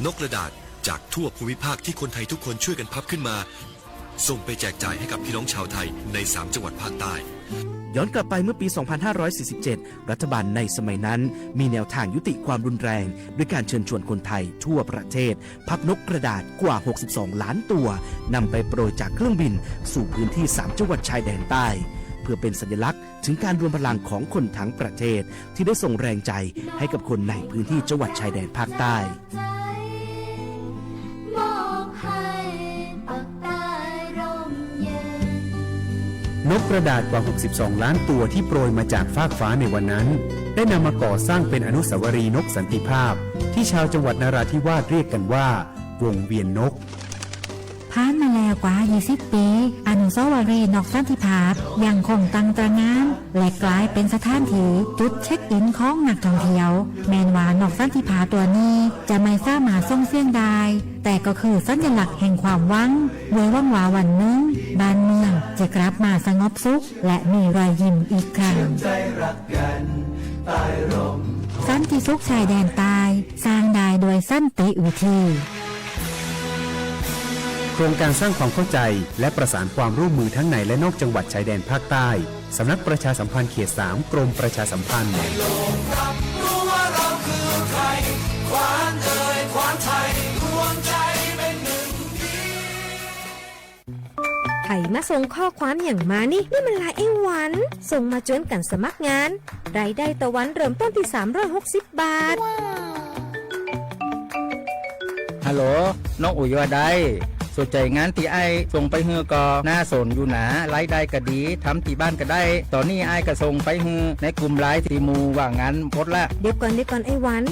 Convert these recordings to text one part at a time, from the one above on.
นกกระดาษจากทั่วภูมิภาคที่คนไทยทุกคนช่วยกันพับขึ้นมาส่งไปแจกจ่ายให้กับพี่น้องชาวไทยใน3จังหวัดภาคใต้ย้อนกลับไปเมื่อปี 2547 รัฐบาลในสมัยนั้นมีแนวทางยุติความรุนแรงด้วยการเชิญชวนคนไทยทั่วประเทศพับนกกระดาษกว่า 62 ล้านตัวนำไปโปรยจากเครื่องบินสู่พื้นที่3จังหวัดชายแดนใต้เพื่อเป็นสัญลักษณ์ถึงการรวมพลังของคนทั้งประเทศที่ได้ส่งแรงใจให้กับคนในพื้นที่จังหวัดชายแดนภาคใต้นกกระดาษกว่า 62 ล้านตัวที่โปรยมาจากฟากฟ้าในวันนั้นได้นำมาก่อสร้างเป็นอนุสาวรีย์นกสันติภาพที่ชาวจังหวัดนราธิวาสเรียกกันว่าวงเวียนนกผ่านมาแล้วกว่า 20 ปี อนุสาวรีย์นกสันติภาพยังคงตั้งตระหง่านและกลายเป็นสถานที่จุดเช็คอินของนักท่องเที่ยวแม้ว่านกสันติภาพตัวนี้จะไม่สามารถส่งเสียงได้แต่ก็คือสัญลักษณ์แห่งความหวังไว้หวังว่าวันหนึ่งบ้านเมืองจะกลับมาสงบสุขและมีรอยยิ้มอีกครั้งสันติสุขชายแดนใต้สร้างได้โดยสันติวิธีโครงการสร้างความเข้าใจและประสานความร่วมมือทั้งในและนอกจังหวัดชายแดนภาคใต้สำนักประชาสัมพันธ์เขต 3 กรมประชาสัมพันธ์ไข่มาส่งข้อความอย่างมานี่มันหลายไอ้วันส่งมาจนกันสมัครงานรายได้ต่อวันเริ่มต้นที่360 บาทฮัลโหลน้องอุ๋ยว่าได้สนใจงานที่ไอ้ส่งไปเฮือก็น่าสนอยู่หนารายได้ก็ดีทำที่บ้านก็ได้ตอนนี้ไอ้ก็ส่งไปเฮือในกลุ่มไลน์ที่มูว่างานพดละเดี๋ยวก่อนไอ้วัน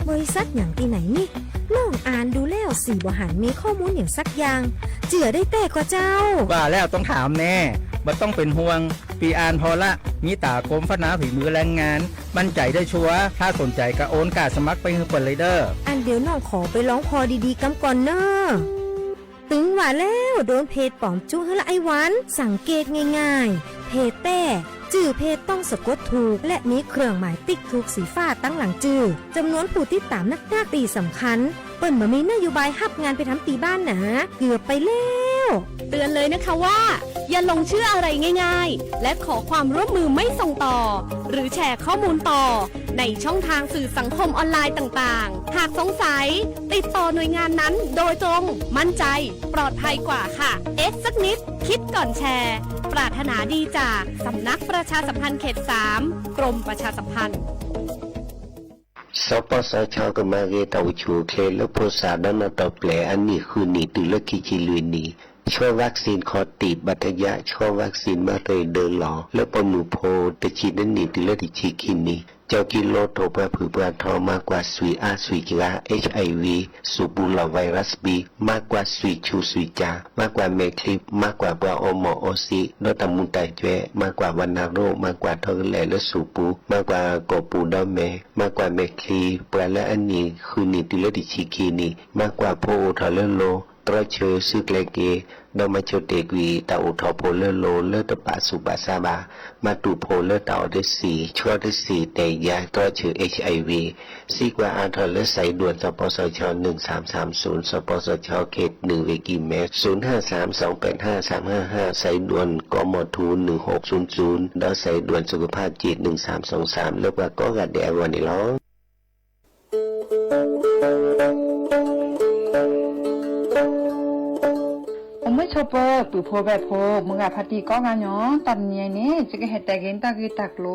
บริษัทอย่างที่ไหนนี่น้องอ่านดูแล้วสี่บหันมีข้อมูลอย่างสักอย่างเจือได้แต่กว่าเจ้าว่าแล้วต้องถามแน่บ่ต้องเป็นห่วงปีอ่านพอละมีตากรมพัฒนาฝีมือแรงงานมั่นใจได้ชัวร์ถ้าสนใจก็โอนกาสมัครไปเฮือเปิดเลยเด้ออันเดี๋ยวน้องขอไปร้องพอดีๆกำก่อนเนอะตึงว่าแล้วโดนเพจปลอมจุ้ให้ละไอ้วันสังเกตง่ายๆเพจแต่จื่อเพจต้องสะกดถูกและมีเครื่องหมายติ๊กถูกสีฟ้าตั้งหลังจื่อจำนวนผู้ติดตามนักตีสำคัญเปิ้นบ่มีนโยบายฮับงานไปทำตีบ้านนะเกือบไปแล้วเตือนเลยนะคะว่าอย่าลงเชื่ออะไรง่ายๆและขอความร่วมมือไม่ส่งต่อหรือแชร์ข้อมูลต่อในช่องทางสื่อสังคมออนไลน์ต่างๆหากสงสัยติดต่อหน่วยงานนั้นโดยตรงมั่นใจปลอดภัยกว่าค่ะสักนิดคิดก่อนแชร์ปรารถนาดีจากสำนักประชาสัมพันธ์เขต 3 กรมประชาสัมพันธ์สปสชก็มาเกตาวชูเคลและโพสาดนาตอเปลอันนี้คือนีตุลกิจิลุยนีช่วยวัคซีนคอตีบบัตยะช่วยวัคซีนมาเรเดินหล่อและปมูโพตะชีนันนีตุลติชิคินีเจ้ากิโลโทปะผือปะทอมากกว่าสุยอาสุยกา HIV สูบูลาไวรัสบีมากกว่าสุยชูสุยจามากกว่าเมคลิปมากกว่าบาโอโมโอซีโนตามุนตาเจมากกว่าวันนาโรมากกว่าทอกแลและสูปูมากกว่าโกปูดอเมมากกว่าเมคลีปลาและอันนี้คือนิติเลติชิคีนีมากกว่าโพทอเลโลตรเชอซึกเลเกดอมาโชเตกวีตาอุทอโพเลโลเลตปะสุบาซาบามาตูโพเลตาอเดสีชัวเดสีแต่ยาตรเชอ HIV ซีกว่าอาทอเลใส่ด่วนสปสช1330สปสชเขต1เวกิเมตร0532853555ใส่ด่วนกมทู1600ดอใส่ด่วนสุขภาพจิต1323แล้วก็ก็กัดแดวันนี้ล้อไม่ชอบเปิดปือโพแบบโพมึงอะพัดดีก็งานเนาะตันเนี่ยนี่จะก็เห็ดแต่เกนตากีตักโล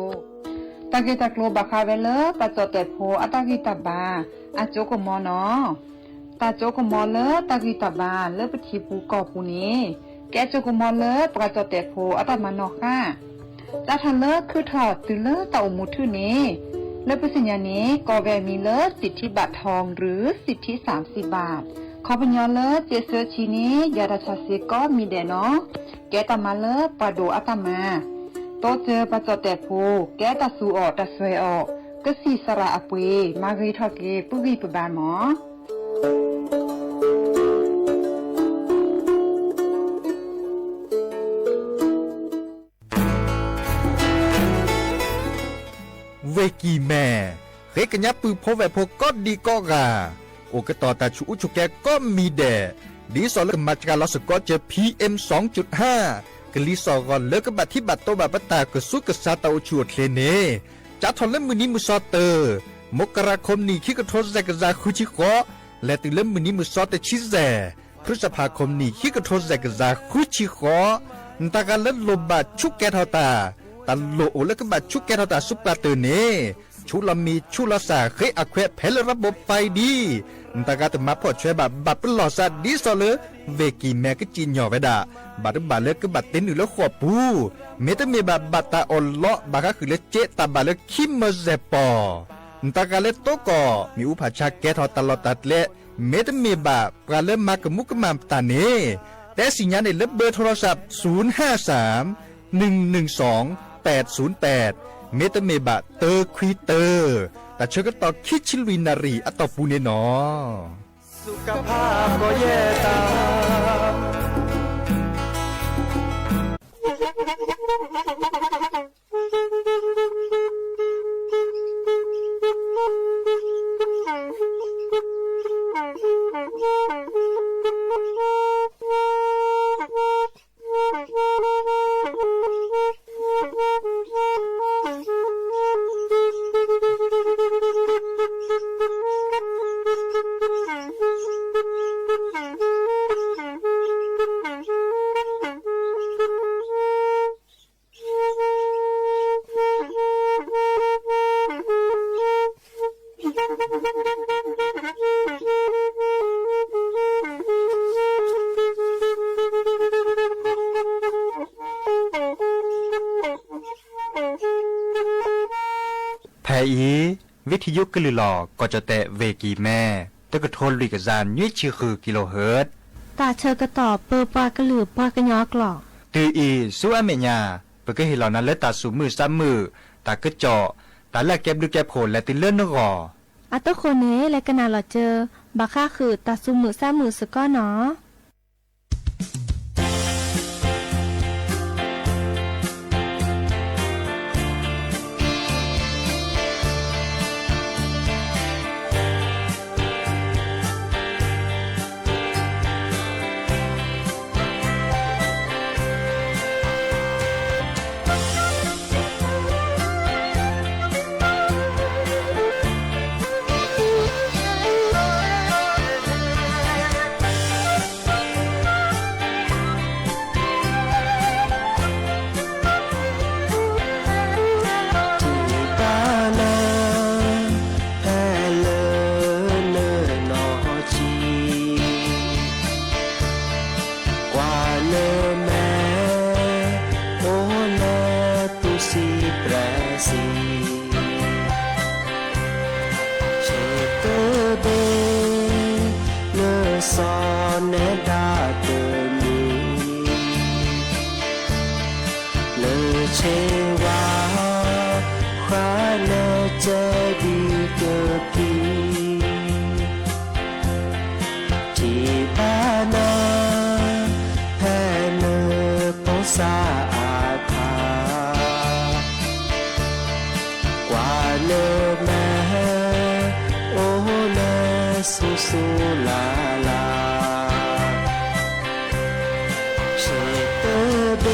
บักคาเวลปะจอแต่โพอัตากีตับบาอาโจกมอเนาะตาโจกมอเลตากีตับบาเลปทีปูกอปูนี้แกโจกมอเลปะจอแต่โพอัตมาเนาะค่ะจะทันเลคือถอดตือเลตาอมุทื่อนี้เลปสัญญานี้กอแวมีเลสิทธิบัตรทองหรือสิทธิ30 บาทขอปัญญาเลเจเซอชีนี้ยาดาชาเซก็มีเดเนาะแกตามาเลปาโดอัตมาโตเจอปะจอแต่โพแกตาสูออกตาสวยออกก็สีสระอเปมารีทอเกปุรีปบานหมอเวกีแม่เรกันยับปือโพแวโพก็ดีก็กา โอกตอตาชูอุชุแกก็มีแดดดีสอลกมาจากลอสก็เจอ PM 2.5 กลีสอกอนเลิกบัดที่บัดโตบัดปตากสุกษาตาชูเคเลเนจัดทอนเล่มมือนี้มือซอเตอร์มกราคมนี้คิกโทษแซกซาคุชิโกและติเล่มมือนี้มือซอเตชิแซพฤษภาคมนี้คิกโทษแซกซาคุชิโกตาการเล่นลบบัดชุกแกทอตาตันโลโอเลิกบัดชุกแกทอตาซุปปาเตอร์เนชุลมีชุลสาเคยอควเพลระบบไฟดีตากาตมาพอช่วยบัดเป็นหลอดสัตดีสอเลเวกีแม่ก็จีนหย่อไปด่าบัดเลิกก็บัดเต้นอยู่แล้วขวบปูเมตมีบัดตาอลเลาะบักก็คือเลเจตาบัดเลิกคิมเมเซปอตากาเลโตก็มีอุปชาแกทอตลอดตัดเลเมตมีปลาเลมากมุกมามตาเนแต่สิญญาณในเลเบอร์โทรศัพท์053-112-808เมตเมบะเตอร์ควีเตอร์แต่เชื่อก็ต่อคิดชิลุยนารีอัตปูเนนอสุขภาพก็แย่ตวิทยุกลือหลอก็จะแตะเวกีแม่ตะกะโทนลุยกะจานยี่ชื่อคือกิโลเฮิรตซ์ตาเชอกระต่อเปอปากระหลือปากระยอกหลอกตืออีสู้อเมญาเปก็เห็นเหล่านั้นและตาสูมือซ้ำมือตากระเจาะตาแลกแก็บดูแก็บโผล่และติเลื่อนนกออัตโตโคเนและกะนาหลอเจอบาค่าคือตาสูมือซ้ำมือสก้อเนาะสุลาลาเชเตเบ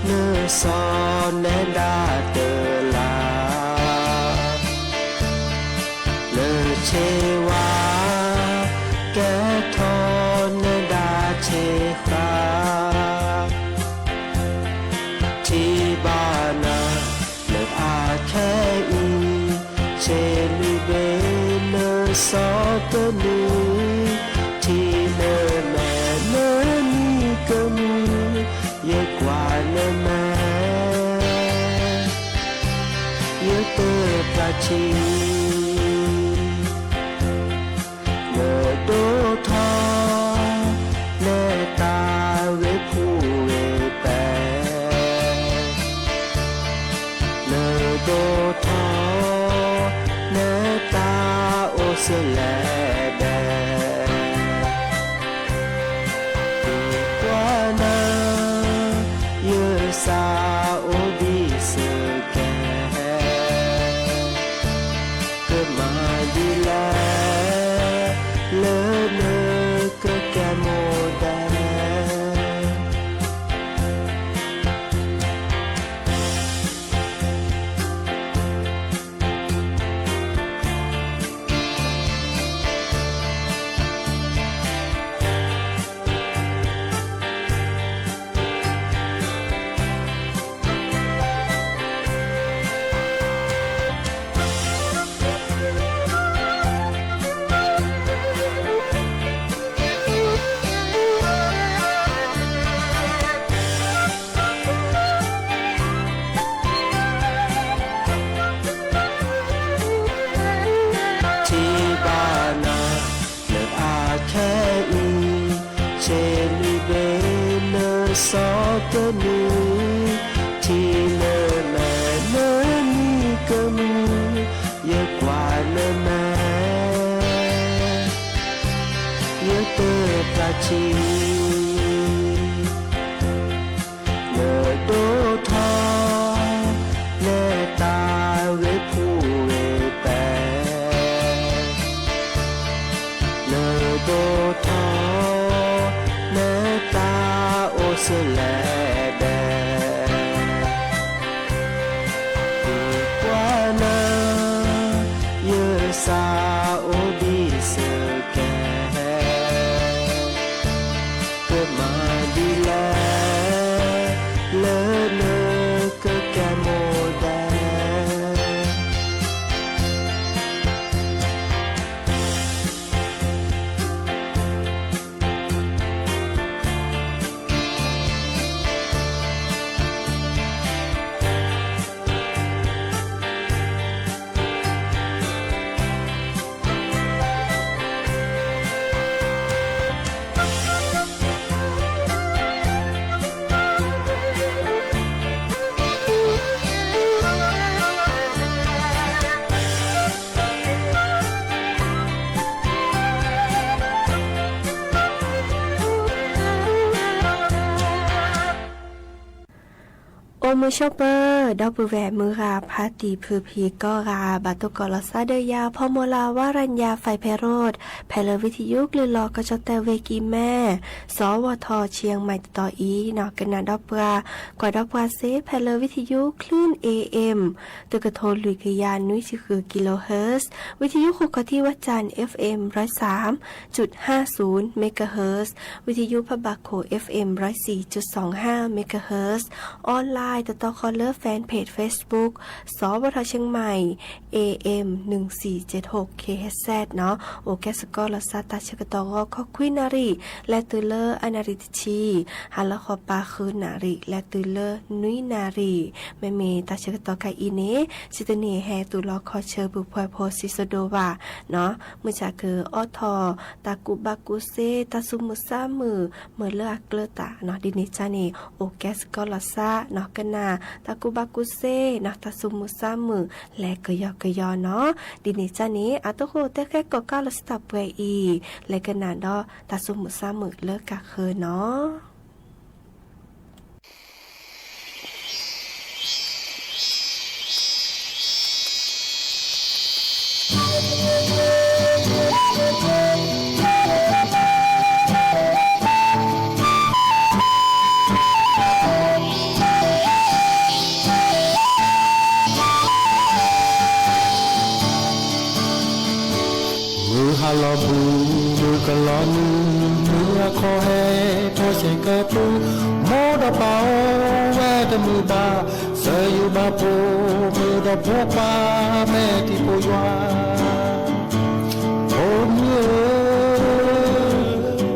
เนซอนแนดาเตลาเลเชวาแกทอนแนดาเชคาที่บ้านาเลอาแค่อีเชลิเบซอตนูที่เนแม่เนนี่ก็มีเยอะกว่าเนแม่เยอะเตอปลาชีเนโดทอเนตาเวผู้เวแปเนโดทอเนตาเสลแดดีกว่านาเยอะสาโอดีสแกเกิดมาดีแล้ว สอก็มือที่เนอแม่เนอนี่ก็มือเยอะกว่าเนอแม่เยอะเตอปลาจีเนอโดทอเนตาเวผู้เวแปเนอโดทอเนตาโอเสแลแดดีกว่านาเยอะซาโอดีเสแกเกิดมาดีแลเลอเลอก็แกโมแดโอมือชอปเปอร์ดอกบูแวมือราพาตีพือพีก็ราบาตุกอลซาเดยาพอโมลาวารัญญาไฟเพโรดแพลวิทยุกลือลอกระจอแต่เวกีแม่สวทเชียงใหม่ต่ออีนอกกันนาดอกปลากว่าดอกปลาเซแพลวิทยุคลื่น AM ตึกโทนลุยกยานนุ้ยคือกิโลเฮิรตซ์วิทยุคุกที่วัดจันทร์ FM 103.50 เมกะเฮิรตซ์วิทยุพบาโค FM 104.25 เมกะเฮิรตซ์ออนไลน์ต่อคอลเลอร์แฟนเพจ Facebook สวทเชียงใหม่ AM 1476 KHZ เนาะโอแกสกอลซาตาชกตอคอควินารีและตุเลอร์อนาริตชีฮัลละคอปาคือนารีและตุเลอร์นุยนารีแม่เมตาชกตอไกอีเนสิตเนแฮตุลอคอเชอบุพวยโพซิโซโดวาเนาะมือจากคือออทอตากุบากุเซตาซุมุซามือเมื่อเลือกเกลตาเนาะดินิจาเนโอแกสกอลซาเนาะกันนาตากุบากุเซนะตาซุมุซามือและกยอกยอเนาะดินิจานี้อาตุโคเตแค่ก็ก้าลสตับเวอีและกันนาดอตาซุมุซามือเลิกกะเคยเนาะฮาลอบูมือกะลอมือมือคอแฮทอเชกะปูโมดะเปาแวดมือบาเสยอยู่บาโปมือดะโพปาแม่ที่โปยวาโอมือ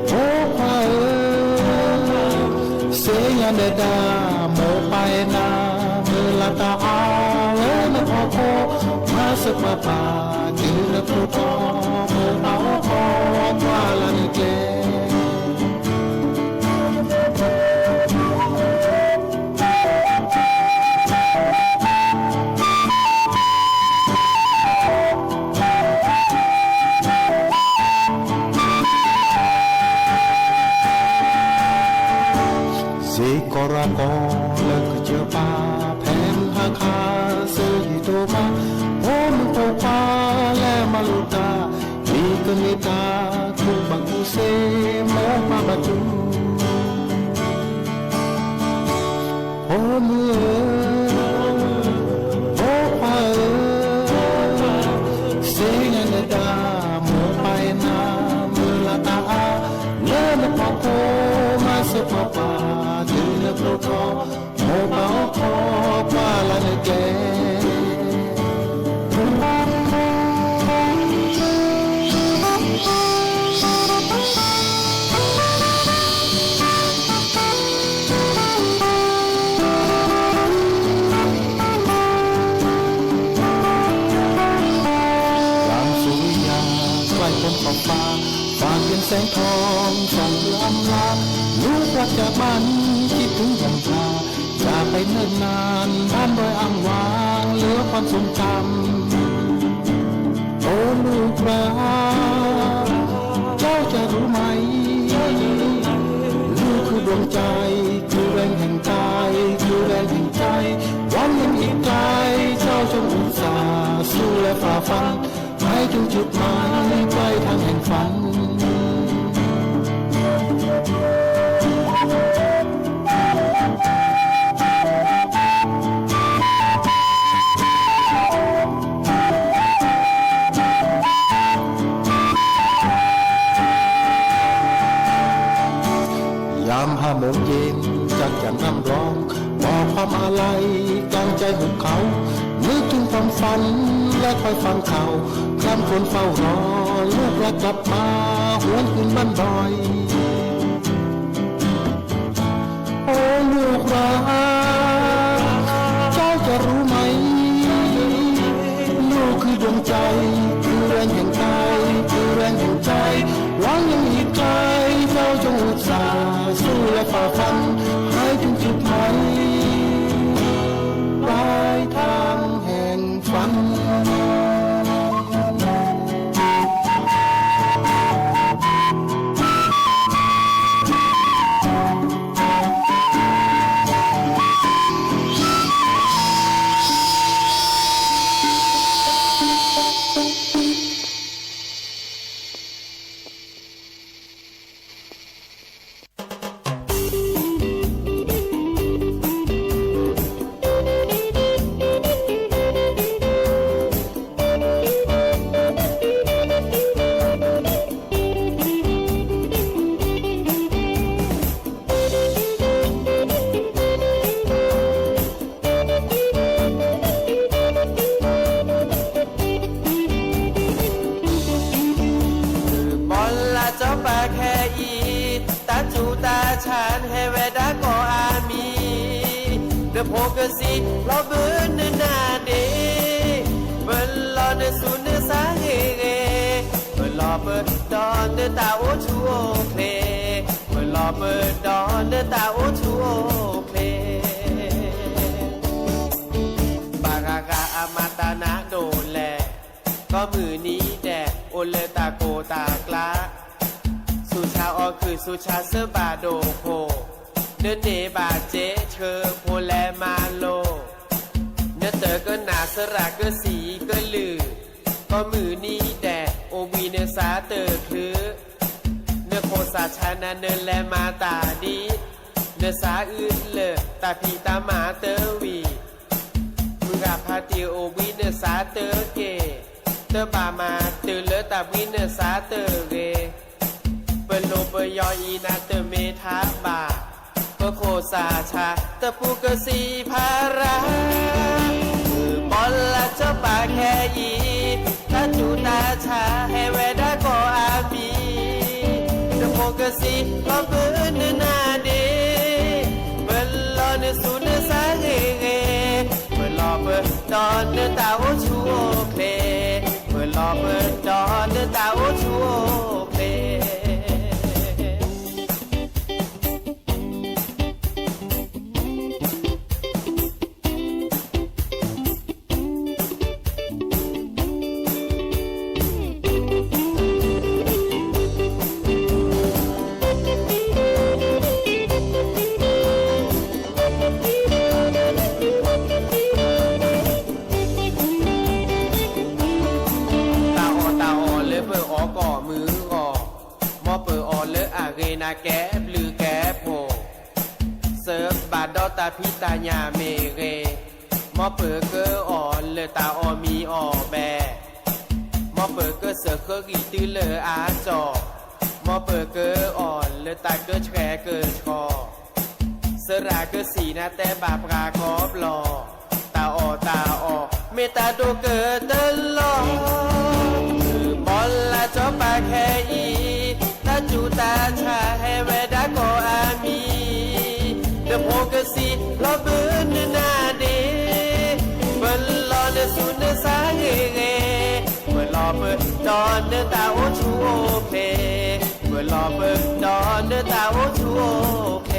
โอควาเสยันเดดาโมไปนามือละตาอาเวนะพอโคมาสึกมาปาดินละโพตอกรากอเลิกเจอป่าแผ่นหาคาเสือที่โตมาโอ้มึงโตป่าและมาลุตามีก็มีตาทุกบังกุเซมองมาบาจุโอ้มือโอ้ป่าเสียงเนดาโมไปนามือละตาเลิศพอโคมาเสพป่าโปรโตโมบาโคปาลาเนเก จากบ้านคิดถึงอย่างชาจากไปเนิ่นนานบ้านดอยอ่างวางเหลือความทรงจำโอ้ลูกรักเจ้าจะรู้ไหมลูกคือดวงใจคือแรงแห่งใจคือแรงแห่งใจหวังยังอีกไกลเจ้าจงอุตส่าห์สู้และฝ่าฟันให้ถึงจุดหมายปลายทางแห่งฝันยาม5 โมงเย็นจากจะนำร้องบอกความอาลัยกลางใจหุบเขานึกถึงความฝันและคอยฟังข่าวคลำคนเฝ้ารอลูกรักกลับมาหวนคืนบ้านดอยโอ้ลูกรักเจ้าจะรู้ไหมลูกคือดวงใจคือแรงแห่งใจคือแรงแห่งใจหวังยังอีกไกลเจ้าจงอุตส่าห์สู้และฝ่าฟันให้ถึงจุดหมายปลายทางแห่งฝันโพกสิรอเบินเนนาเดเบินรอเนสูเนสาเฮเกเบินรอเบินดอนเนตาโอชูโอเพลเบินรอเบินดอนเนตาโอชูโอเพลบากากาอามาตานะโดนแลก็มือนี้แดดโอเลตาโกตากลาสุชาออคือสุชาเสบาโดโคเนื้อเนบาเจเชอโพแลมาโลเนื้อเตอก็หนาสระก็สีก็ลือก็มือนี้แดดโอวีเนื้อสาเตอคือเนื้อโคสาชานาเนื้อแลมาตาดีเนื้อสาอื่นเลยตาพีตามาเตอวีมึงกับพาติโอวีเนื้อสาเตอเกเตอบามาเตอเลตาวีเนื้อสาเตอเกเปโลเปยออีนาเตอเมทาบาก็โคสาชาตะปูกสีภาราบอลละเจ้าป่าแค่ยีตาจูตาชาให้เวดาก็อาบีตะโพกสีก็เบินเนนาเดเบินลอเนสูเนสาเฮเกเบินลอเบินดอนเนตาโอชูโอเพลเบินลอเบินดอนเนตาโอชูโอเพลนาแกบลือแกโพเซิร์ฟบาดอตาพิตาญาเมเรมอเปิดเกออ่อนเลตาออมีออแบมอเปิดเกอเสือเคอีตื้อเลออาจอมอเปิดเกออ่อนเลตาเกอแฉเกอชอเสราเกอสีนาแต่บาปรากอบลอตาอเมตาโดเกอเตลอบอลละจอปาแคอีตาจูตาชาให้เวดาโกอามีเดโพกสีรอเบินนาเดเบินลอเนสูเนสาเฮเกเบินลอเบินดอนเนตาโอชูโอเพเบินลอเบินดอนเนตาโอชูโอเพ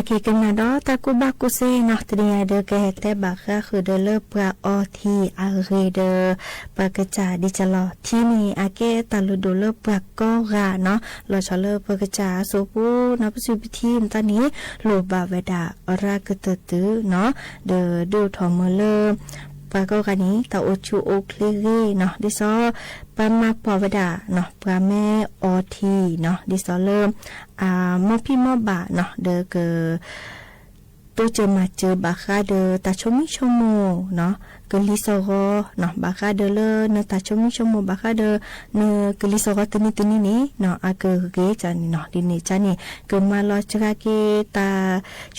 คีกันมาดอตะกุบักกุเซเนาะตะเดียเดอแกแต่บักก็คือเดอเลิปราออทีอาเรเดอปากะจาดิจลอที่นี่อาเกตะลุโดเลิปราก็ราเนาะลอชอเลปากะจาโซปูนะปสุบิทีมตอนนี้โลบาเวดาอรากะตะตือเนาะเดอดูทอมเลปาก็กันนี้ตาโอชูโอคลีรีเนาะดิซอปามาปอวดาเนาะปาแม่ออทีเนาะดิซอเริ่มมอพี่มอบาเนาะเดอเกตัวเจอมาเจอบาคาเดอตาชมิชโมเนาะกลิซอโกเนาะบาคาเดอเลเนตาชมิชโมบาคาเดอเนกลิซอโกตนินี่เนาะอาเกเกจันเนาะดินี่จันนี่เกมาลอจกาเกตา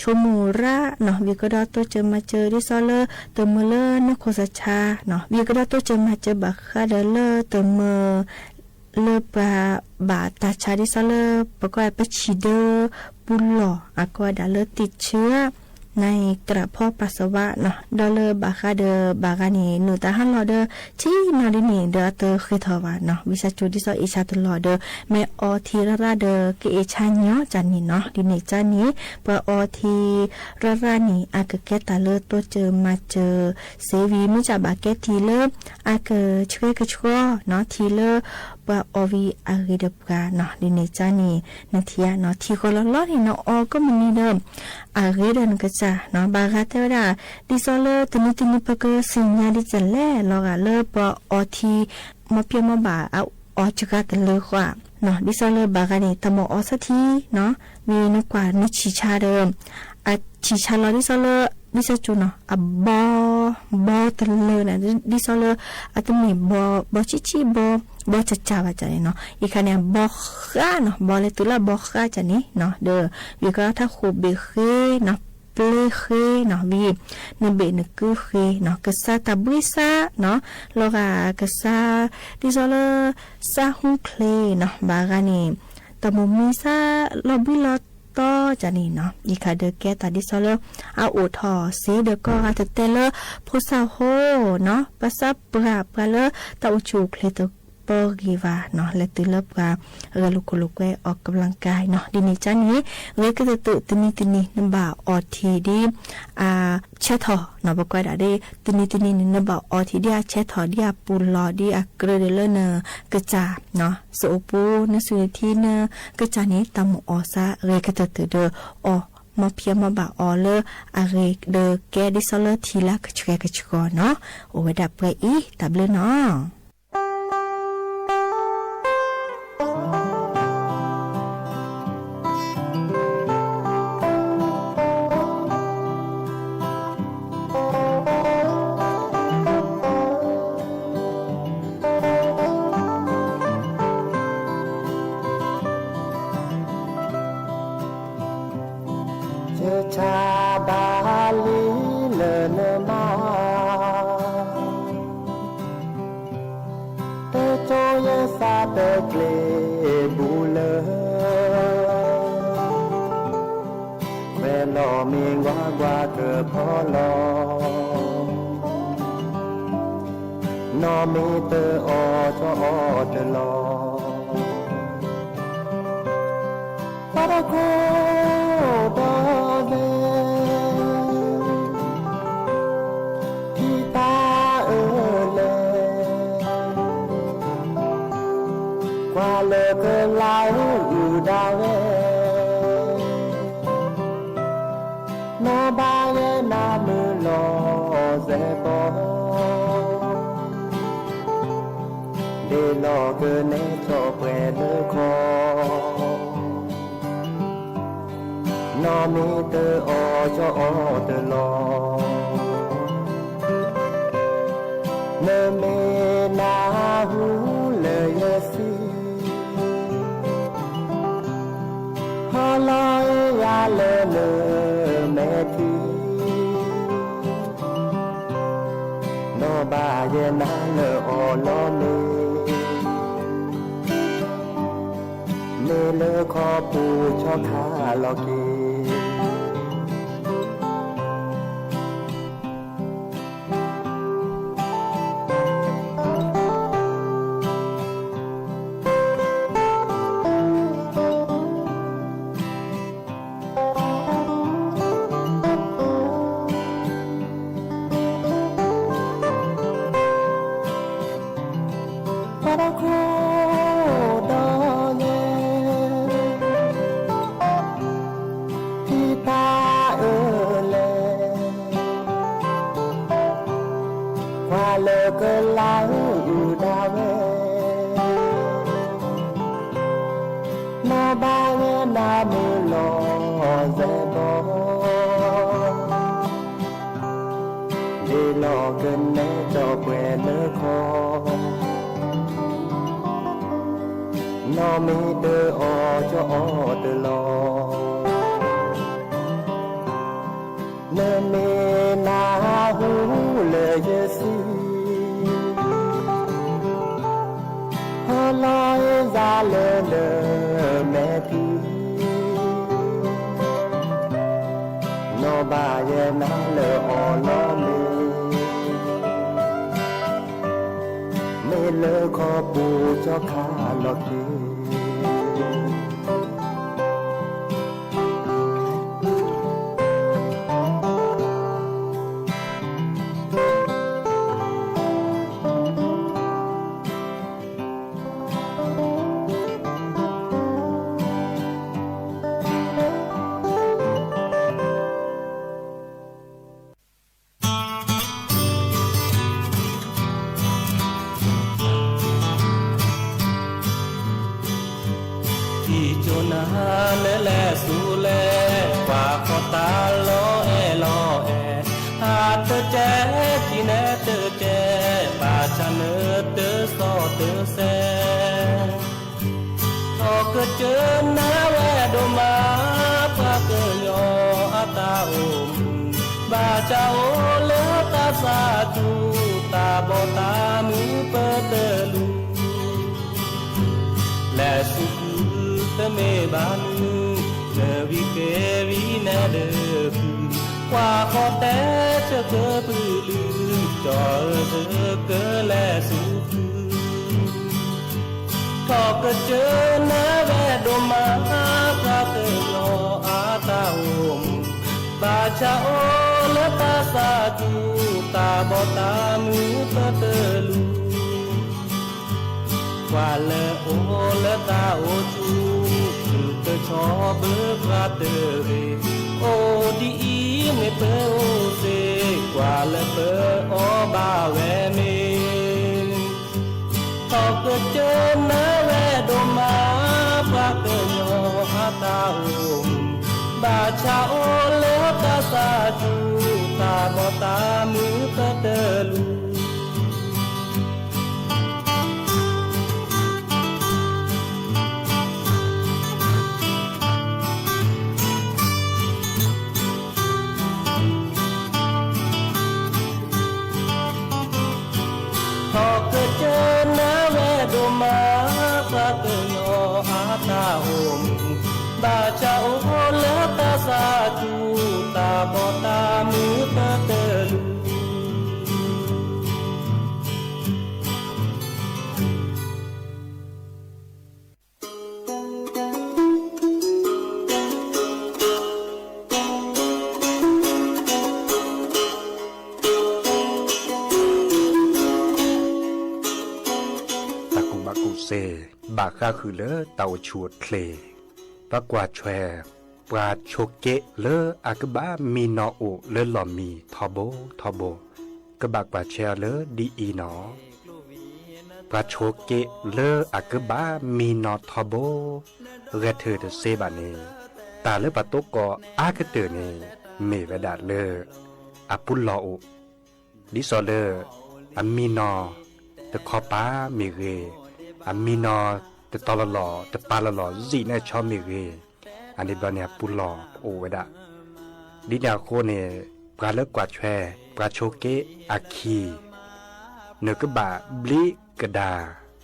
ชมูระเนาะวิกดอตัวเจอมาเจอดิซอเลเตมเลนโคสชาเนาะวิกดอตัวเจอมาเจอบาคาเดอเลเตมเลปาบาตาชาดิซอเลปะก็ไปฉีเดอปุลลออากอดาเลติดเชื้อในกระเพาะปัสสาวะเนาะดอเลบาคาเดบากานีนูตาฮันลอเดที่นาดินีเดอเตอร์คือทวาเนาะวิชาจูดิซออิชาตลอเดแม่ออทีระเดเกเอชาเนาะจันนี่เนาะดินีจันนี้ปออทีระนี่อากเกตาเลตัวเจอมาเจอเซวีมุจาบาเกทีเลอากช่วยกชัวเนาะทีเลปออวีอาเกเดปกาเนาะดินีจันนี่นาทีเนาะทีคนละล้อนี่เนาะออก็มันนี่เดิมอาเกเดนก็จะเนาะบางทีว่าดิซอเลตนิปก็สิญญาดิจันแลลอกาเลปออทีมาเปียมาบาเอาออจกาตเลกว่าเนาะดิซอเลบากานี่ตมออสักทีเนาะมีนกว่านิชิชาเดิมชิชาลอดิซอเลดิซาจูเนาะบอตเลนะดิซอเลตมีบอชิบอจัดจ้าจันเนาะอีกคันเนี่ยบอข้าเนาะบอเลตุลาบอข้าจันนี่เนาะเด้อวิก็ถ้าคูเบเคเนาะเปลเคเนาะวีนเบนกูเคเนาะกษาตาบุษาเนาะโลกากษาดิซอเลซาฮุเคลเนาะบากานีตะมุมิซาลอบิลอต่อจันนี่เนาะอีคาเดแกตาดิซอเลอาโอทอเซเดก็อาตเตเลโพซาโฮเนาะภาษาปราปเลตาอุชูเคลตปอกีวาเนาะและตื่นเลิบว่าลุกออกกำลังกายเนาะดินี่จันนี้ก็จะตื่นนี่นบ่าออทีดีเชทอเนาะบ่ก็ได้ตื่นนี่นบ่าออทีดีเชทอดีปูลอดีกระเดเลเนกระจาเนาะโซปูนสุทีเนกระจานี้ตามออซาก็จะตื่นเดอมาเพียมาบ่าออเลอาเรเดแกดิซอเลทีละกะชกอเนาะโอเวดับไปอีตับเลยเนาะชาบาลีเลนมาเตโจเยสาเตเกลบูเลเวลอมีงวาเกอพอลอนอมีเตออชอเตลอปาราโกดาเดที่ตาเลกว่าเลกลายอยู่ดาเวนาบาเยนามือลอเซปอเดลอเกเนชอเปเลคอนอมีเตออจอเตลอเนเมนาหูเลยสิฮาลอยยาเลเมทีโนบาเยนาเลอลอเมเลขอปูชอคาลอกี qua lơ cơ láng ư đa về na ba nghe na mơ lo dễ bỏ để lo cơn nè cho quê lơ khó nó mi đơ o cho o đơ lo nè mê na hu lơ dê si hơ lo ra lơ lơ mẹ pi nó ba ye na lơ o lo mê lơ khó bù cho khá lo kia qua khó té cho cơ bự lư cho giờ cơ lẽ su có cơ chớ na về đồ má ra cơ lo a ta ôm ba cha ô lỡ ta sa chu ta bỏ ta mứ tơ lu qua lỡ ô lỡ ta ô chu cơ cho bước ra tơ về ô đi me pe o se qua le pe o ba ve me to ke che na ve do ma pa ke yo ha ta o ba cha o le ta sa chu ta bo ta mu ta te lu ba cha ô lỡ ta sa chu ta bỏ ta mứ ta tơ lu ta cùng bà cụ xê bà kha khử lỡ tàu chuột khềปากว่าแชปลาโชเกะเลออากบะมีนอโอเลอหลอมีทอโบกะบากว่าแชเลอดีอีนอปลาโชเกะเลออากบะมีนอทอโบเรเธอเดเซบาเนตาเลอปะโตกออากะเตเนเมเวดาเลออะปุลลอโอดิซอเลออะมีนอตะคอปาเมเรอะมีนอแต่ตอละหล่อแต่ปลาละหล่อจีน่าชอบมีเรอันนี้บ้านเนี่ยปุลหล่อโอเวดะดินาโคเนี่ยปลาเลิกกว่าแชปลาโชเกะอาคีเนื้อกบะบลิกระดา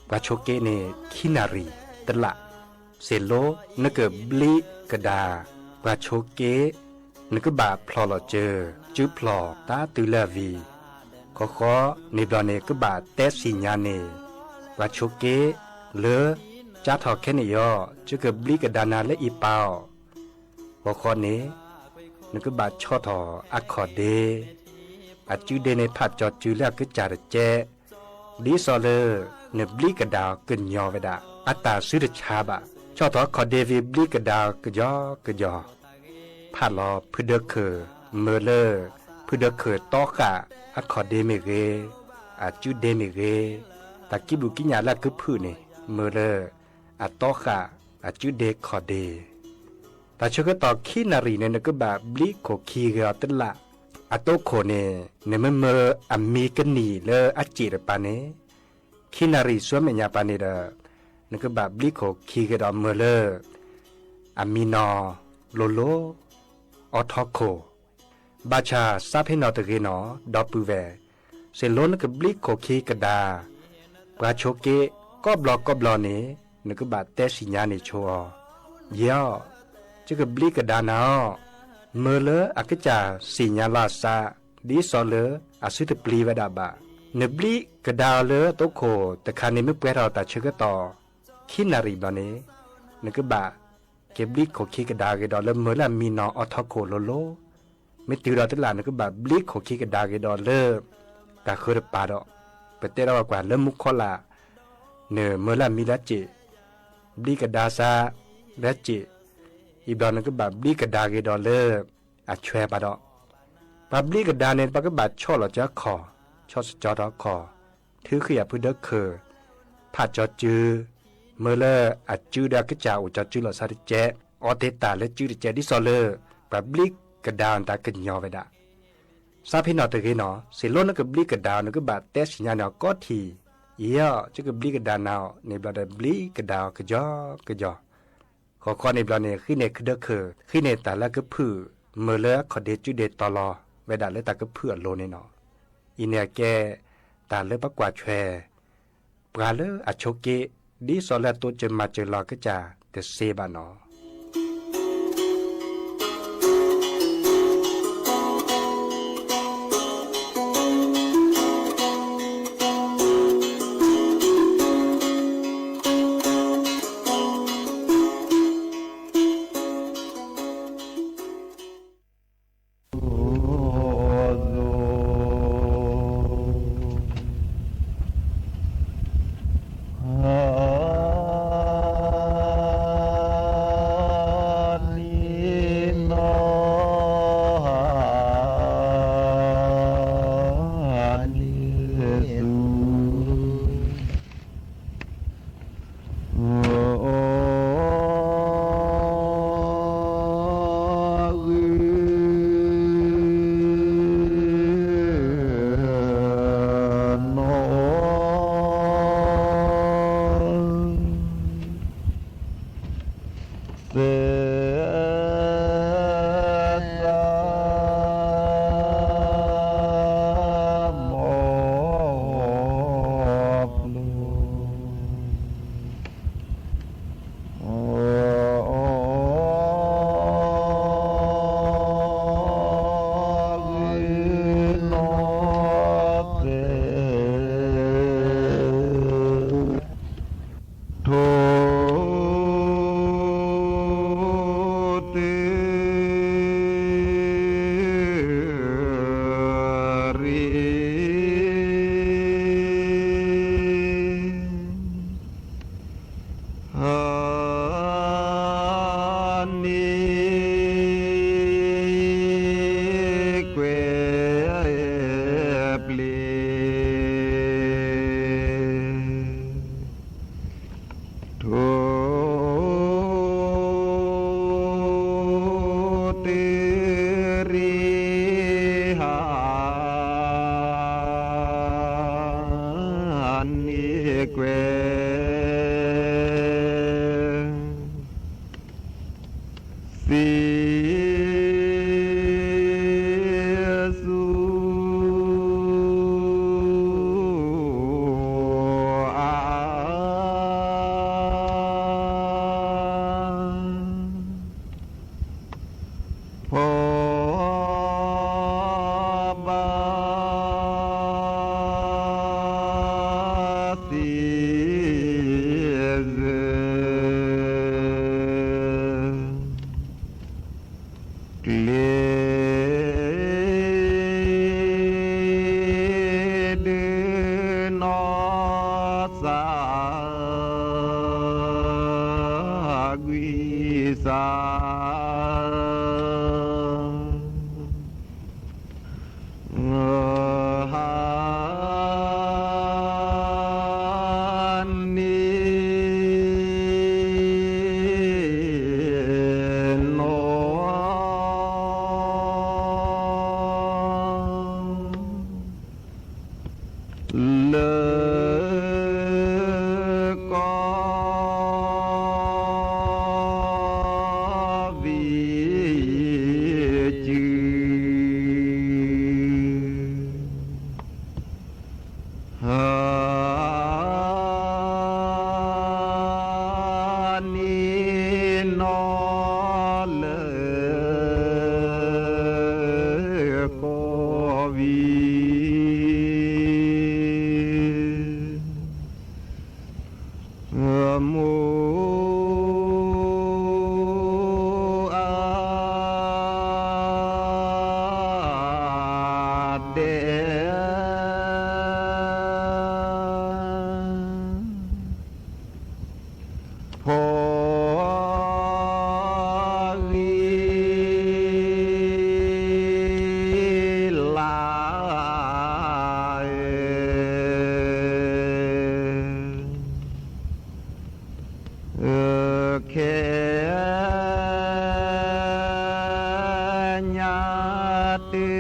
ปลาโชเกะเนี่ยคินารีตะละเซโลเนื้อกบลิกระดาปลาโชเกะเนื้อกบะพลอละเจอจื้อพลอตาตุลาวีขอในบ้านเนี่ยกบะเตสิญาเนปลาโชเกะเลอจ้าทอแค่นี้ย่อจะเกิดบลิกดานาและอีเปาหัวข้อนี้นึกบาดชอทออักขอเดอาจือเดในผัดจอจือแล้วก็จ่าเจดีซอเลอเนบลิกดาวกึนยอเวดาอัตตาซื้อชาบะชอทอขอเดวิบลิกดาวกยอผัดรอพืดเดอเคอเมเลอพืดเดอเคอตอขะอักขอเดเมเก อาจูเดมิเกตะกิบุกิญาละกึพื้นี่เมื่อเลอาตอค่ะอาจูเดคอเดแต่ชก็ต่อขีนารีเนี่ยก็แบบบลิโคคีเกอตละอาโตโคเนี่ยเมื่ออามีกันนี่เลอาจิรปานี่ขีนารีสวมเมียปานี่เดนึกแบบบลิโคคีเกดอเมื่อเลอามีนอโลโลออทอโคบาชาซาเพนอตะเกนอดอปูเวเซโลนกบลิโคคีกระดาปราโชเกก็บลอนี่นึกแบบเตสิญานิโชอยอจะกบลิกระดานาเมื่อเลอักจาสิญาลาซาดีซอเลอาสุตปลีเวดาบะเนบลิกระดาเลโตโคตะคานิไม่เปเราตาเชกต่อขินารีบานีนึกแบบเก็บลิโคคีกระดาเกดอเลเมื่อละมีนออทอโคโลโลไม่ตีเราตลาดนึกแบบบลิโคคีกระดาเกดอเลกาคือปาดอเปเตเรากว่าเริ่มมุขคอลาเนเมื่อละมีละจิบลิกระดาซาละจิอีบลอนก็แบบบลิกระดาเกดอเลอาช่วยปาดอปาบลิกระดาเนี่ยปากก็แบบชอหล่อจะคอชอสจอดอคอถือขยับพื้นเด็กเคอผาจอจือเมื่อเลอาจือดากระจาอุจจือหล่อซาดิเจออเตตาและจือดิเจดิซอเลปาบลิกระดาตากันยอเวดาซาพินอตะเกนอสิโลนก็บลิกระดาก็แบบเตสิญาเนาก็ทีเยอะจะก็บลิกระดานาในบลาดบลิกระดากระจอกระจอขอข้อในบลาเนี่ยขึ้นในคือเด็กเคอขึ้นในแต่ละก็พื้เมื่อเลขอเดจุเดตอลอเวดาเลตาก็เพื่อโลเนนออินเนแกตาเลปกว่าแชปลาเลอโชเกดีซอลตัวจะมาเจอลอกจาเตเซบานอ เลก็วิจืหานีนอเลก็วิมูอาเดพอลีลาแค่ญาติ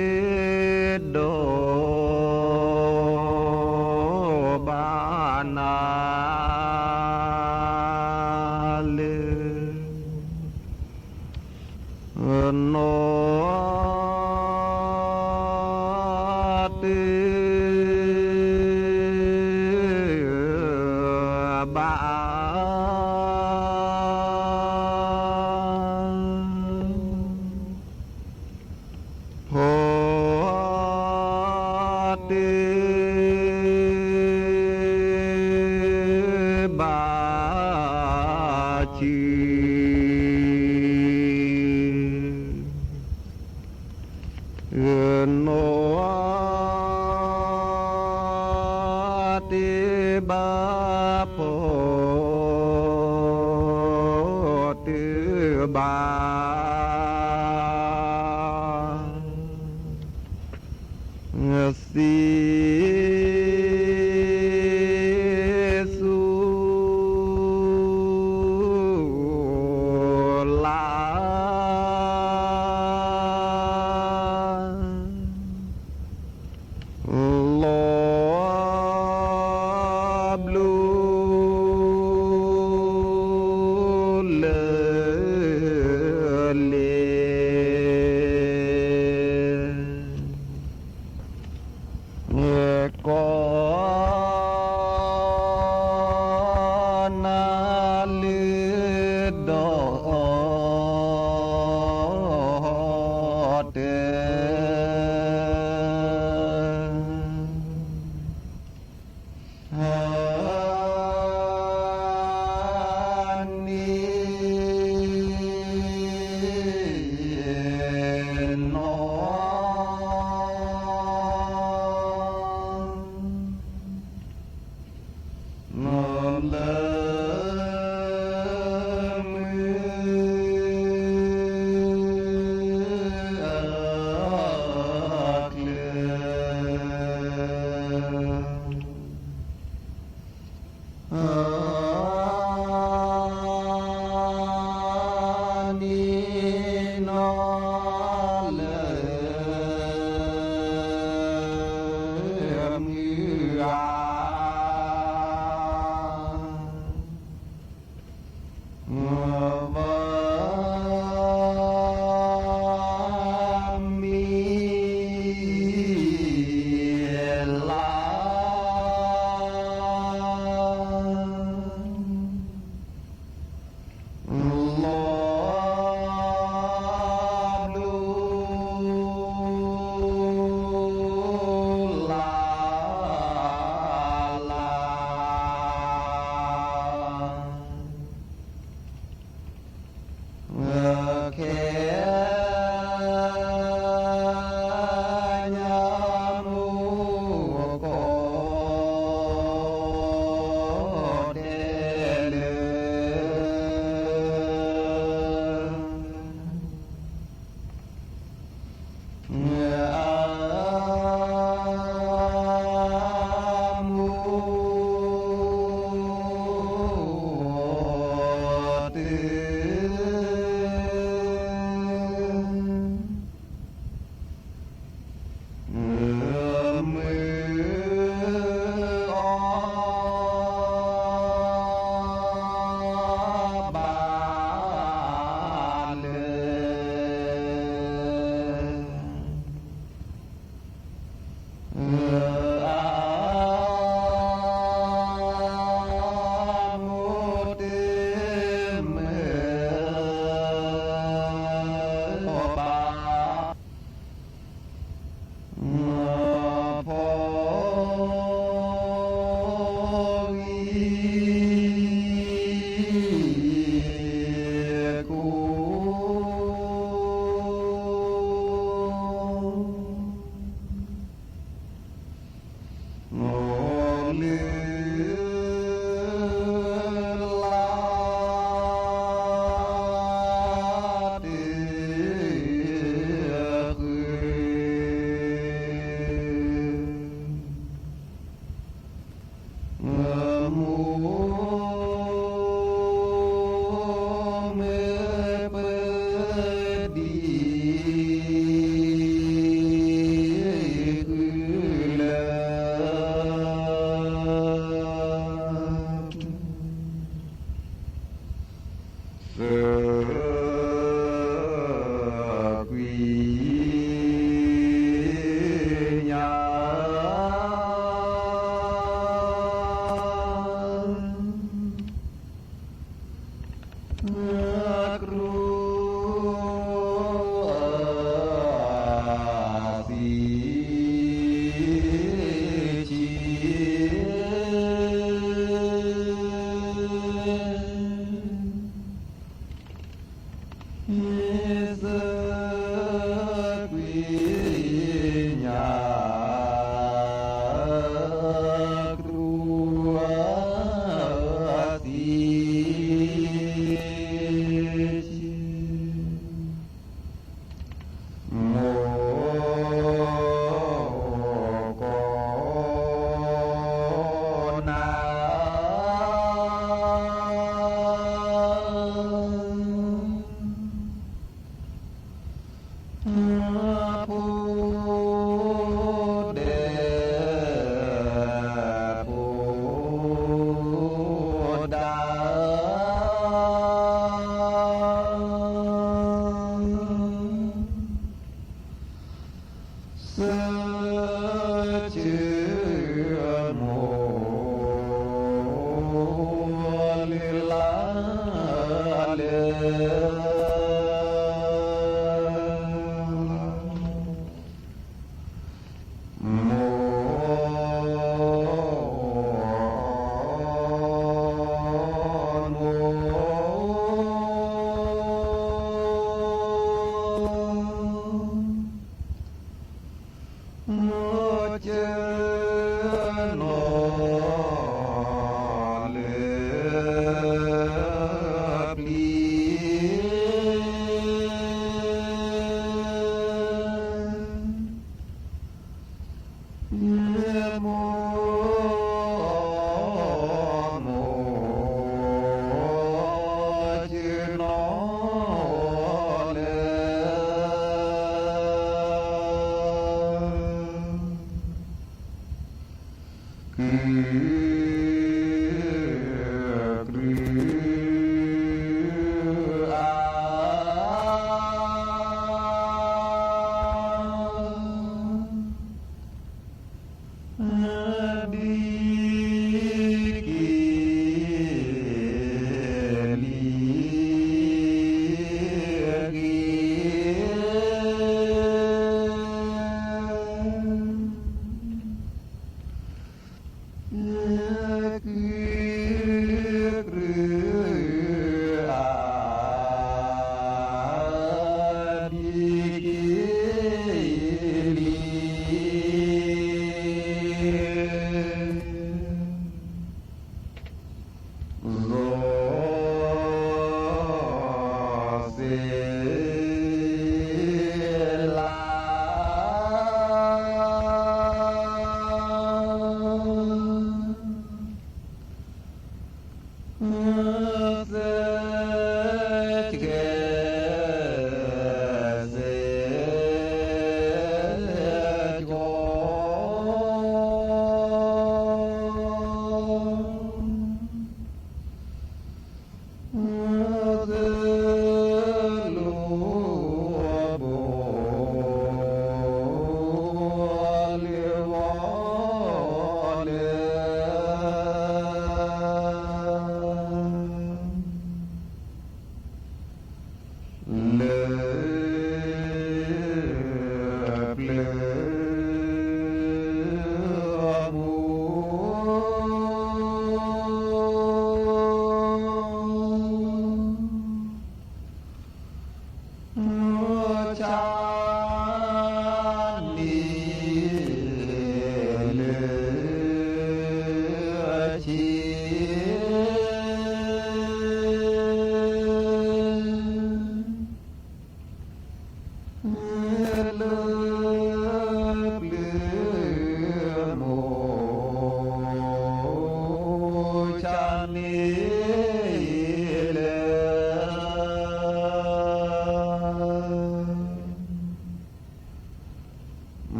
โดบานาเลโนติบาพอติบาชีโนติบาพอติบาสีสุลาลอบลูเลเลก็ Yeah.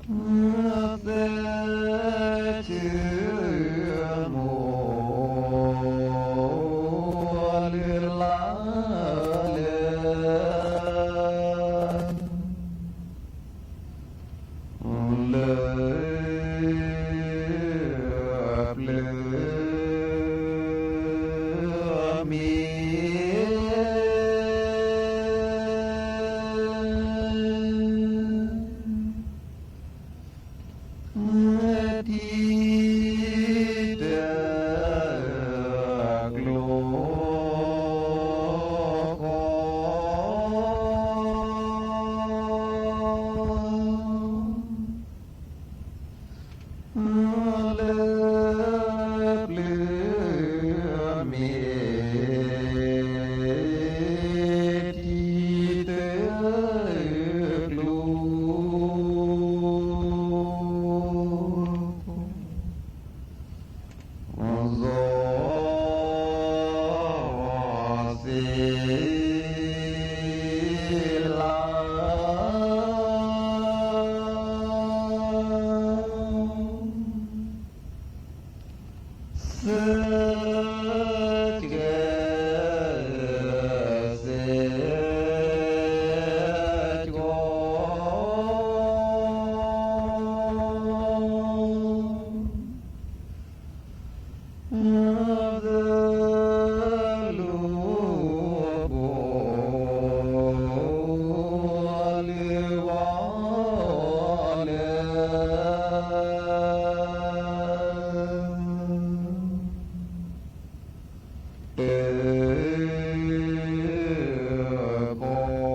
Hãy subscribe cho kênh Ghiền Mì Gõ để không bỏ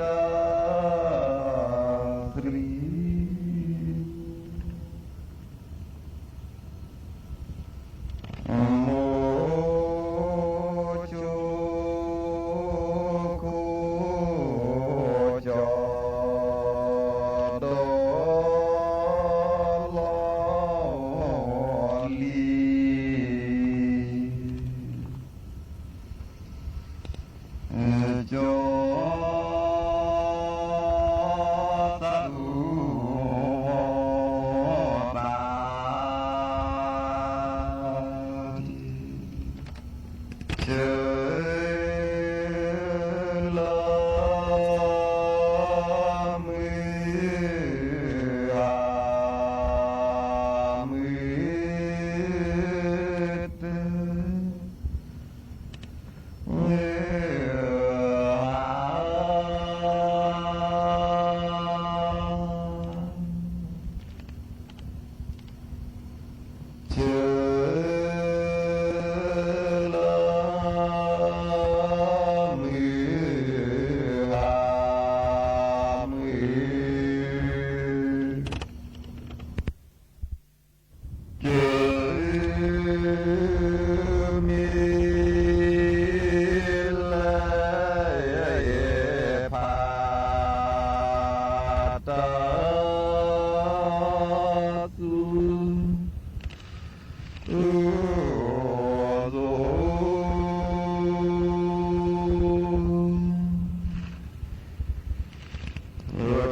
lỡ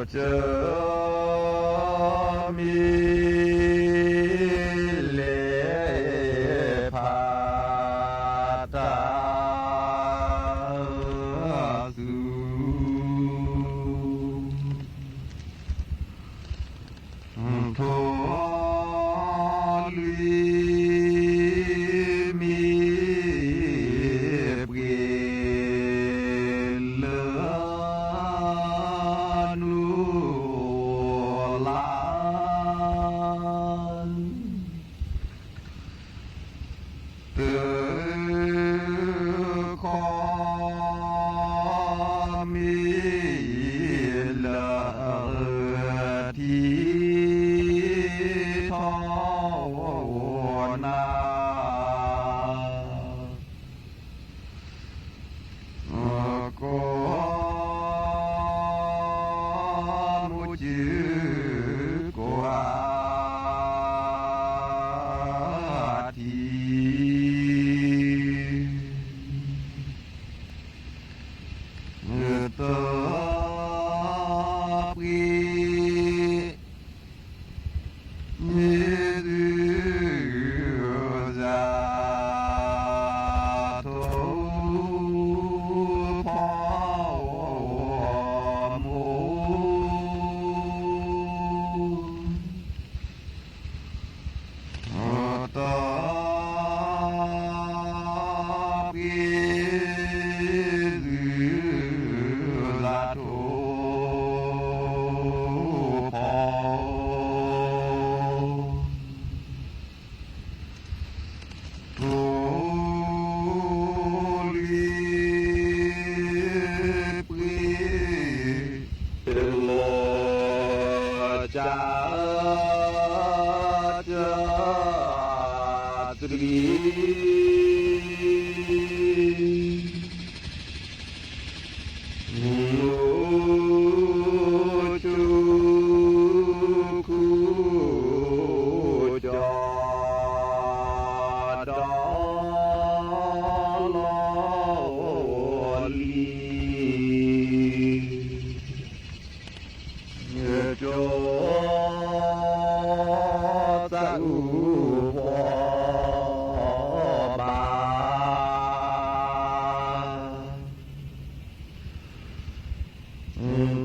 เจอมีเลพาตาสูโทลีมีเปลี่ยนเลนูลานเตอขอมีละทีทอนาก็มุจือกว่าทีเตอปี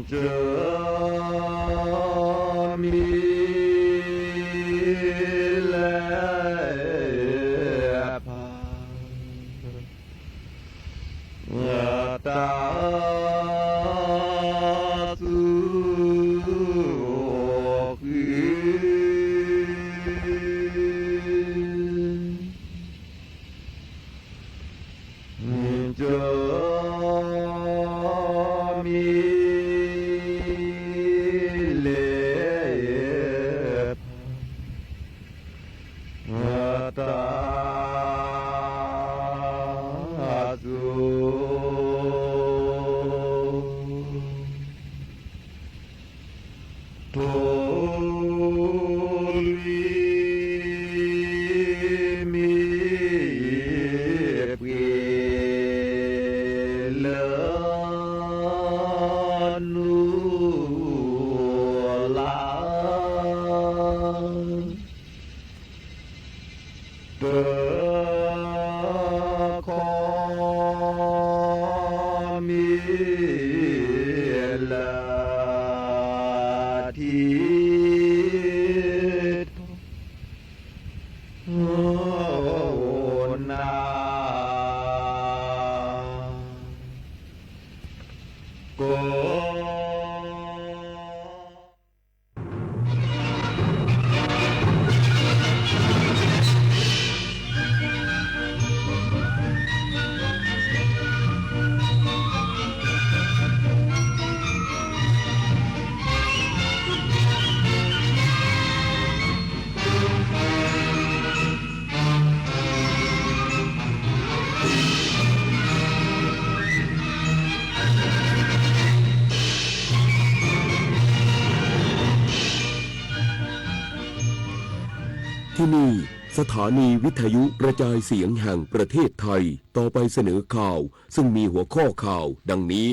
เจอมีแลพาตาสูเจอมีตาสูโทลีมีเปลี่ยนเลนูลาเตอขอมีละทีโอนาโก ที่นี่สถานีวิทยุกระจายเสียงแห่งประเทศไทยต่อไปเสนอข่าวซึ่งมีหัวข้อข่าวดังนี้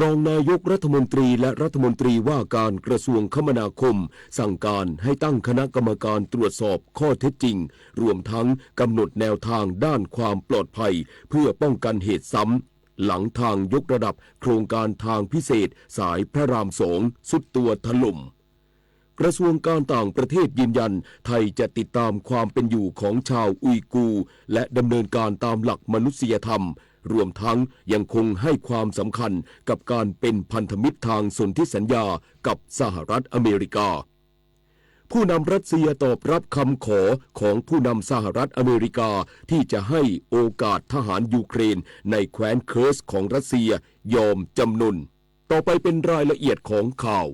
รองนายกรัฐมนตรีและรัฐมนตรีว่าการกระทรวงคมนาคมสั่งการให้ตั้งคณะกรรมการตรวจสอบข้อเท็จจริงรวมทั้งกำหนดแนวทางด้านความปลอดภัยเพื่อป้องกันเหตุซ้ำหลังทางยกระดับโครงการทางพิเศษสายพระราม2สุดตัวถล่มกระทรวงการต่างประเทศยืนยันไทยจะติดตามความเป็นอยู่ของชาวอุยกูร์และดำเนินการตามหลักมนุษยธรรมรวมทั้งยังคงให้ความสำคัญกับการเป็นพันธมิตรทางสนธิสัญญากับสหรัฐอเมริกาผู้นำรัสเซียตอบรับคำขอของผู้นำสหรัฐอเมริกาที่จะให้โอกาสทหารยูเครนในแคว้นเคิร์สของรัสเซียยอมจำนนต่อไปเป็นรายละเอียดของข่าว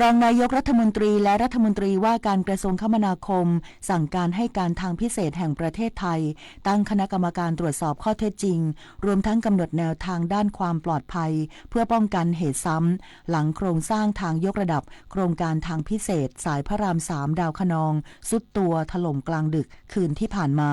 รองนายกรัฐมนตรีและรัฐมนตรีว่าการกระทรวงคมนาคมสั่งการให้การทางพิเศษแห่งประเทศไทยตั้งคณะกรรมการตรวจสอบข้อเท็จจริงรวมทั้งกำหนดแนวทางด้านความปลอดภัยเพื่อป้องกันเหตุซ้ำหลังโครงสร้างทางยกระดับโครงการทางพิเศษสายพระราม3ดาวคะนองสุดตัวถล่มกลางดึกคืนที่ผ่านมา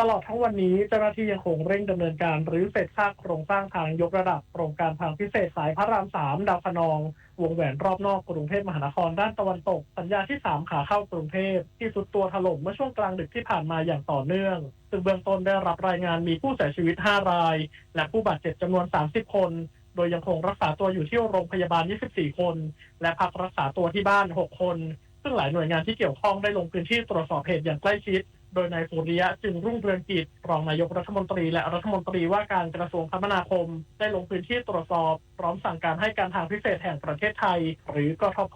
ตลอดทั้งวันนี้เจ้าหน้าที่ยังคงเร่งดำเนินการรื้อเศษซากโครงสร้างทางยกระดับโครงการทางพิเศษสายพระราม3ดาวคะนองวงแหวนรอบนอกกรุงเทพมหานครด้านตะวันตกสัญญาที่3ขาเข้ากรุงเทพที่สุดตัวถล่มเมื่อช่วงกลางดึกที่ผ่านมาอย่างต่อเนื่องซึ่งเบื้องต้นได้รับรายงานมีผู้เสียชีวิต5รายและผู้บาดเจ็บจำนวน30คนโดยยังคงรักษาตัวอยู่ที่โรงพยาบาล24คนและพักรักษาตัวที่บ้าน6คนซึ่งหลายหน่วยงานที่เกี่ยวข้องได้ลงพื้นที่ตรวจสอบเหตุอย่างใกล้ชิดโดยนายสุริยะจึงรุ่งเรืองกิจรองนายกรัฐมนตรีและรัฐมนตรีว่าการกระทรวงคมนาคมได้ลงพื้นที่ตรวจสอบพร้อมสั่งการให้การทางพิเศษแห่งประเทศไทยหรือกทพ.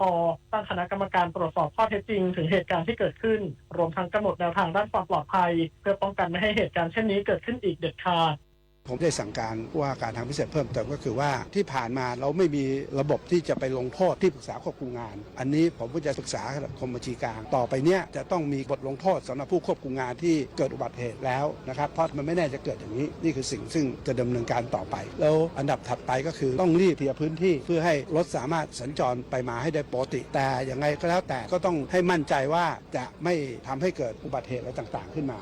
ตั้งคณะกรรมการตรวจสอบข้อเท็จจริงถึงเหตุการณ์ที่เกิดขึ้นรวมทั้งกำหนดแนวทางด้านความปลอดภัยเพื่อป้องกันไม่ให้เหตุการณ์เช่นนี้เกิดขึ้นอีกเด็ดขาดผมได้สั่งการว่าการทางพิเศษเพิ่มเติมก็คือว่าที่ผ่านมาเราไม่มีระบบที่จะไปลงโทษที่ปรึกษาควบคุมงานอันนี้ผมก็จะปรึกษากรมบัญชีกลางต่อไปเนี้ยจะต้องมีบทลงโทษสำหรับผู้ควบคุมงานที่เกิดอุบัติเหตุแล้วนะครับเพราะมันไม่แน่จะเกิดอย่างนี้นี่คือสิ่งซึ่งจะดำเนินการต่อไปแล้วอันดับถัดไปก็คือต้องรีบเคลียร์พื้นที่เพื่อให้รถสามารถสัญจรไปมาให้ได้ปกติแต่อย่างไรก็แล้วแต่ก็ต้องให้มั่นใจว่าจะไม่ทำให้เกิดอุบัติเหตุอะไรต่างๆขึ้นมา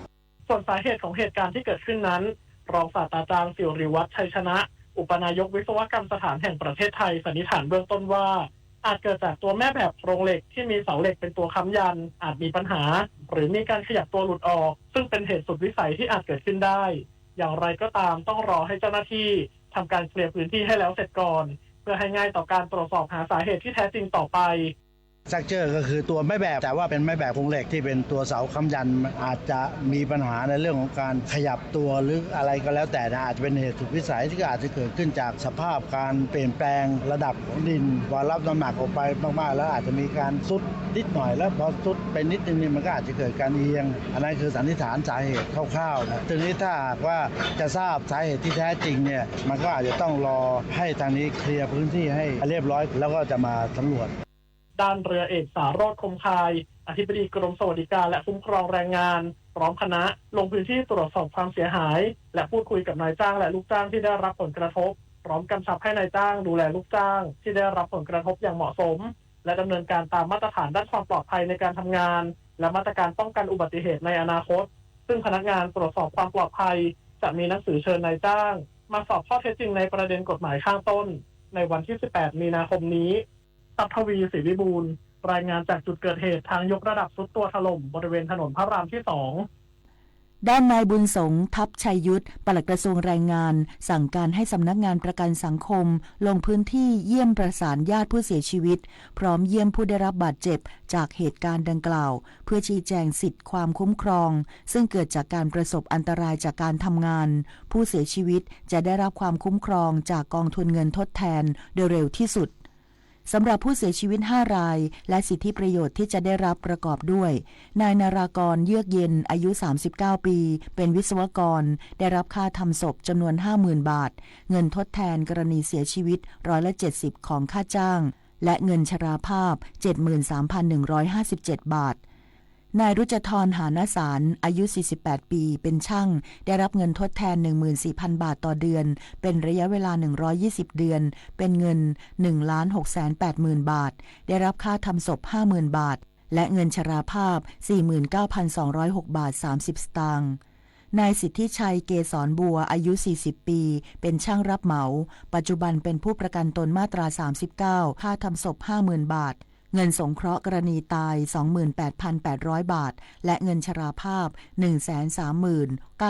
ส่วนสาเหตุของเหตุการณ์ที่เกิดขึ้นนั้นรองศาสตราจารย์ศิริวัฒน์ชัยชนะอุปนายกวิศวกรรมสถานแห่งประเทศไทยสันนิษฐานเบื้องต้นว่าอาจเกิดจากตัวแม่แบบโครงเหล็กที่มีเสาเหล็กเป็นตัวค้ำยันอาจมีปัญหาหรือมีการขยับตัวหลุดออกซึ่งเป็นเหตุสุดวิสัยที่อาจเกิดขึ้นได้อย่างไรก็ตามต้องรอให้เจ้าหน้าที่ทำการเคลียร์พื้นที่ให้แล้วเสร็จก่อนเพื่อให้ง่ายต่อการตรวจสอบหาสาเหตุที่แท้จริงต่อไปสตรัคเจอร์ก็คือตัวไม้แบบแต่ว่าเป็นไม้แบบโครงเหล็กที่เป็นตัวเสาค้ำยันอาจจะมีปัญหาในเรื่องของการขยับตัวหรืออะไรก็แล้วแต่อาจจะเป็นเหตุสุดวิสัยที่อาจจะเกิดขึ้นจากสภาพการเปลี่ยนแปลงระดับของดินพอรับน้ำหนักออกไปมากๆแล้วอาจจะมีการทรุดนิดหน่อยแล้วพอทรุดไปนิดนึงนี่มันก็อาจจะเกิดการเอียงอันนั้นคือสันนิษฐานสาเหตุคร่าวๆนะทีนี้ถ้าหากว่าจะทราบสาเหตุที่แท้จริงเนี่ยมันก็อาจจะต้องรอให้ทางนี้เคลียร์พื้นที่ให้เรียบร้อยแล้วก็จะมาสำรวจด้านเรือเอกสารโรจน์คมคายอธิบดีกรมสวัสดิการและคุ้มครองแรงงานพร้อมคณะลงพื้นที่ตรวจสอบความเสียหายและพูดคุยกับนายจ้างและลูกจ้างที่ได้รับผลกระทบพร้อมกำชับให้นายจ้างดูแลลูกจ้างที่ได้รับผลกระทบอย่างเหมาะสมและดำเนินการตามมาตรฐานด้านความปลอดภัยในการทำงานและมาตรการป้องกันอุบัติเหตุในอนาคตซึ่งพนักงานตรวจสอบความปลอดภัยจะมีหนังสือเชิญนายจ้างมาสอบข้อเท็จจริงในประเด็นกฎหมายข้างต้นในวันที่18มีนาคมนี้ตัทวีศรีวิบูลย์รายงานจากจุดเกิดเหตุทางยกระดับสุดตัวถล่มบริเวณถนนพระรามที่2ด้านนายบุญสงฆ์ทัพชัยยุทธปลัดกระทรวงแรงงานสั่งการให้สำนักงานประกันสังคมลงพื้นที่เยี่ยมประสานญาติผู้เสียชีวิตพร้อมเยี่ยมผู้ได้รับบาดเจ็บจากเหตุการณ์ดังกล่าวเพื่อชี้แจงสิทธิความคุ้มครองซึ่งเกิดจากการประสบอันตรายจากการทำงานผู้เสียชีวิตจะได้รับความคุ้มครองจากกองทุนเงินทดแทนโดยเร็วที่สุดสำหรับผู้เสียชีวิต5รายและสิทธิประโยชน์ที่จะได้รับประกอบด้วยนายนารากรเยือกเย็นอายุ39ปีเป็นวิศวกรได้รับค่าทำศพจำนวน 50,000 บาทเงินทดแทนกรณีเสียชีวิต70%ของค่าจ้างและเงินชราภาพ 73,157 บาทนายรุจธรหานสารอายุ48ปีเป็นช่างได้รับเงินทดแทน 14,000 บาทต่อเดือนเป็นระยะเวลา120เดือนเป็นเงิน 1,680,000 บาทได้รับค่าทำศพ 50,000 บาทและเงินชราภาพ 49,206 บาท30 สตางค์ นายสิทธิชัยเกษรบัวอายุ40ปีเป็นช่างรับเหมาปัจจุบันเป็นผู้ประกันตนมาตรา39ค่าทำศพ 50,000 บาทเงินสงเคราะห์กรณีตาย 28,800 บาทและเงินชราภาพ 139,000